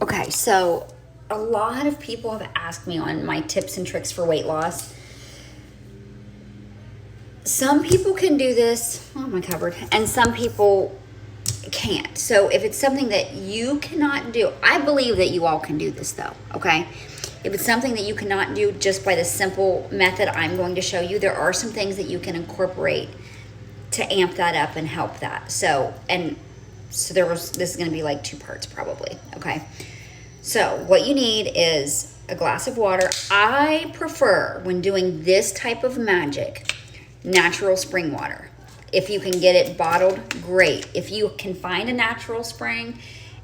Okay, so a lot of people have asked me on my tips and tricks for weight loss. Some people can do this, oh my cupboard, and some people can't. So if it's something that you cannot do, I believe that you all can do this though, okay? If it's something that you cannot do just by the simple method I'm going to show you, there are some things that you can incorporate to amp that up and help that. So this is going to be like 2 parts probably, okay? So what you need is a glass of water. I prefer, when doing this type of magic, natural spring water. If you can get it bottled, great. If you can find a natural spring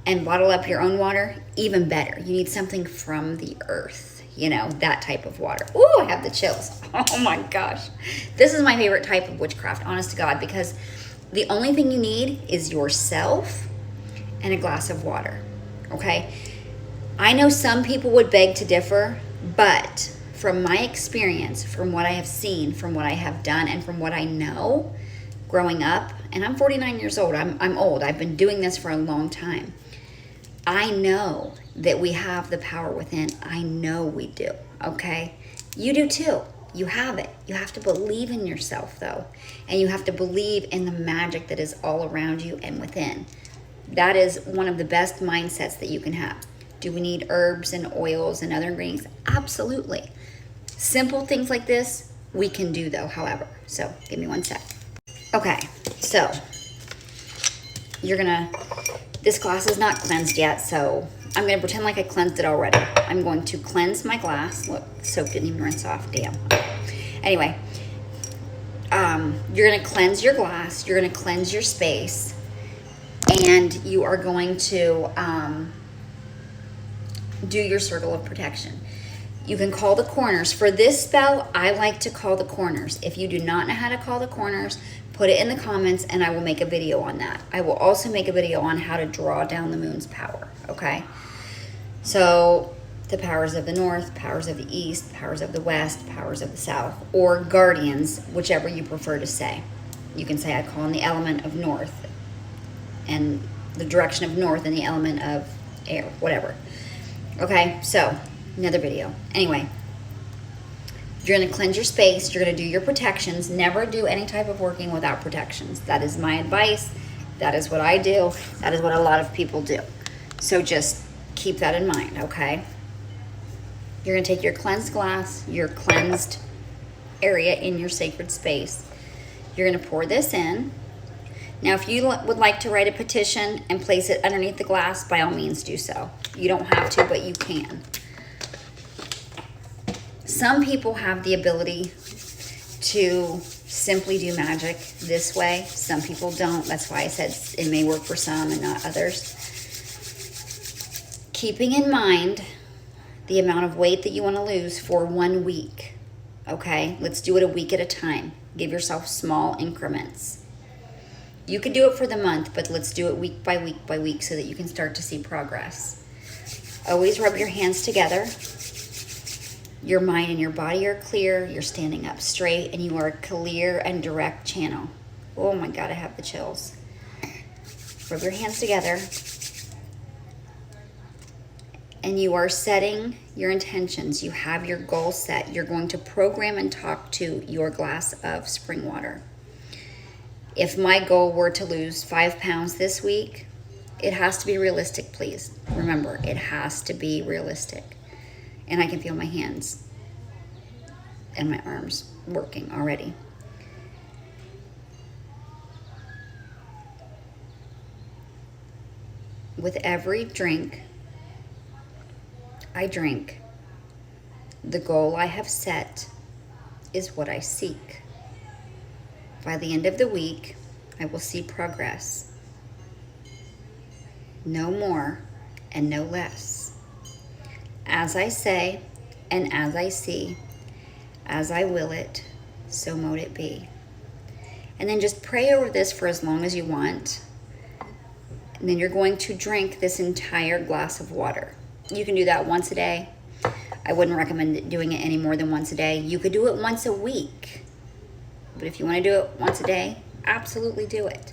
and bottle up your own water, even better. You need something from the earth, you know, that type of water. Ooh, I have the chills. Oh my gosh. This is my favorite type of witchcraft, honest to God, because the only thing you need is yourself and a glass of water, okay? I know some people would beg to differ, but from my experience, from what I have seen, from what I have done, and from what I know growing up, and I'm 49 years old, I'm old, I've been doing this for a long time. I know that we have the power within. I know we do, okay? You do too. You have it. You have to believe in yourself though, and you have to believe in the magic that is all around you and within. That is one of the best mindsets that you can have. Do we need herbs and oils and other ingredients? Absolutely. Simple things like this, we can do though, however. So give me one sec. Okay, so this glass is not cleansed yet, so I'm gonna pretend like I cleansed it already. I'm going to cleanse my glass. Look, soap didn't even rinse off, damn. Anyway, you're gonna cleanse your glass, you're gonna cleanse your space, and you are going to do your circle of protection. You can call the corners. For this spell, I like to call the corners. If you do not know how to call the corners, put it in the comments and I will make a video on that. I will also make a video on how to draw down the moon's power, okay? So the powers of the north, powers of the east, powers of the west, powers of the south, or guardians, whichever you prefer to say. You can say I call in the element of north and the direction of north and the element of air, whatever. Okay, so another video. Anyway, you're going to cleanse your space. You're going to do your protections. Never do any type of working without protections. That is my advice. That is what I do. That is what a lot of people do. So just keep that in mind, okay? You're going to take your cleansed glass, your cleansed area in your sacred space. You're going to pour this in. Now, if you would like to write a petition and place it underneath the glass, by all means do so. You don't have to, but you can. Some people have the ability to simply do magic this way. Some people don't. That's why I said it may work for some and not others. Keeping in mind the amount of weight that you want to lose for 1 week. Okay, let's do it a week at a time. Give yourself small increments. You could do it for the month, but let's do it week by week by week so that you can start to see progress. Always rub your hands together. Your mind and your body are clear. You're standing up straight and you are a clear and direct channel. Oh my God, I have the chills. Rub your hands together. And you are setting your intentions. You have your goal set. You're going to program and talk to your glass of spring water. If my goal were to lose 5 pounds this week, it has to be realistic, please. Remember, it has to be realistic. And I can feel my hands and my arms working already. With every drink I drink, the goal I have set is what I seek. By the end of the week, I will see progress. No more and no less. As I say and as I see, as I will it, so mote it be. And then just pray over this for as long as you want. And then you're going to drink this entire glass of water. You can do that once a day. I wouldn't recommend doing it any more than once a day. You could do it once a week. But if you want to do it once a day, absolutely do it.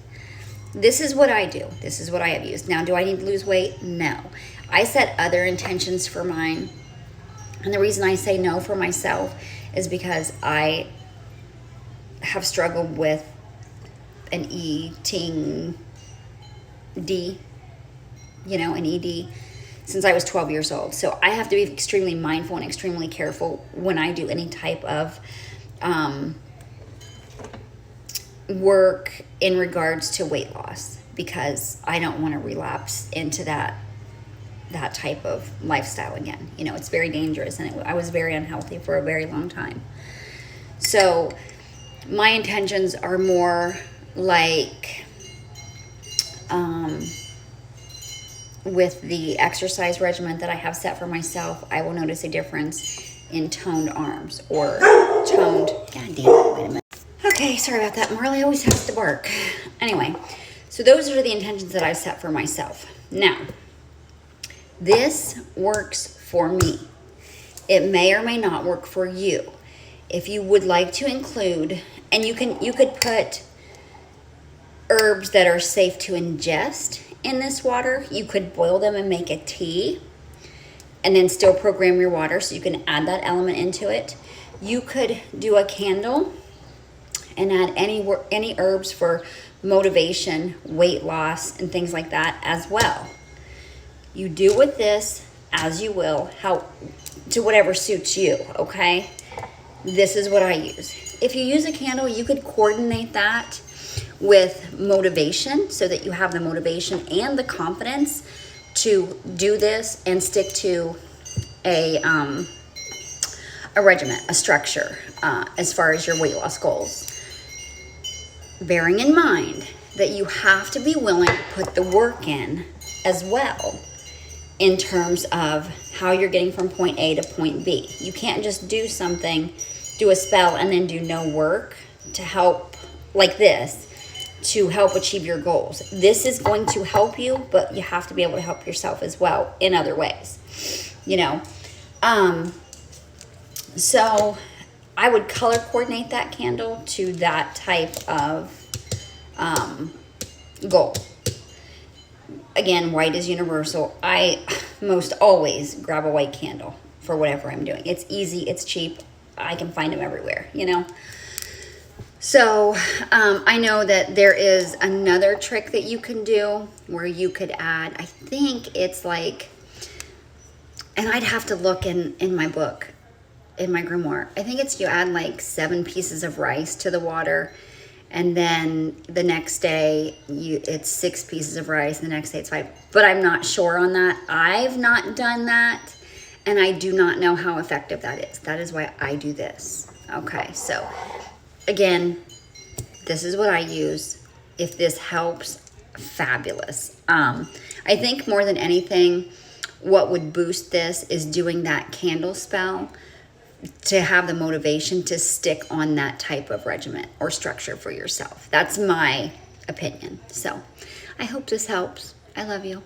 this is what I do. This is what I have used. Now, do I need to lose weight? No. I set other intentions for mine. And the reason I say no for myself is because I have struggled with an eating an ED since I was 12 years old. So I have to be extremely mindful and extremely careful when I do any type of work in regards to weight loss, because I don't want to relapse into that type of lifestyle again. It's very dangerous, and I was very unhealthy for a very long time. So my intentions are more like with the exercise regimen that I have set for myself, I will notice a difference in toned arms or toned, god damn it, wait a minute. Okay, sorry about that. Marley always has to bark. Anyway, so those are the intentions that I've set for myself. Now, this works for me. It may or may not work for you. If you would like to include, and you could put herbs that are safe to ingest in this water. You could boil them and make a tea and then still program your water so you can add that element into it. You could do a candle and add any herbs for motivation, weight loss, and things like that as well. You do with this as you will, to whatever suits you, okay? This is what I use. If you use a candle, you could coordinate that with motivation so that you have the motivation and the confidence to do this and stick to a regimen, a structure, as far as your weight loss goals. Bearing in mind that you have to be willing to put the work in as well in terms of how you're getting from point A to point B. You can't just do a spell and then do no work to help like this to help achieve your goals. This is going to help you, but you have to be able to help yourself as well in other ways, So I would color coordinate that candle to that type of goal. Again, white is universal. I most always grab a white candle for whatever I'm doing. It's easy, it's cheap. I can find them everywhere, So I know that there is another trick that you can do where you could add, I think it's like, and I'd have to look in my book, in my grimoire. I think it's you add like 7 pieces of rice to the water, and then the next day it's 6 pieces of rice, and the next day it's 5. But I'm not sure on that. I've not done that, and I do not know how effective that is. That is why I do this. Okay, so again, this is what I use. If this helps, fabulous. I think more than anything, what would boost this is doing that candle spell to have the motivation to stick on that type of regimen or structure for yourself. That's my opinion. So I hope this helps. I love you.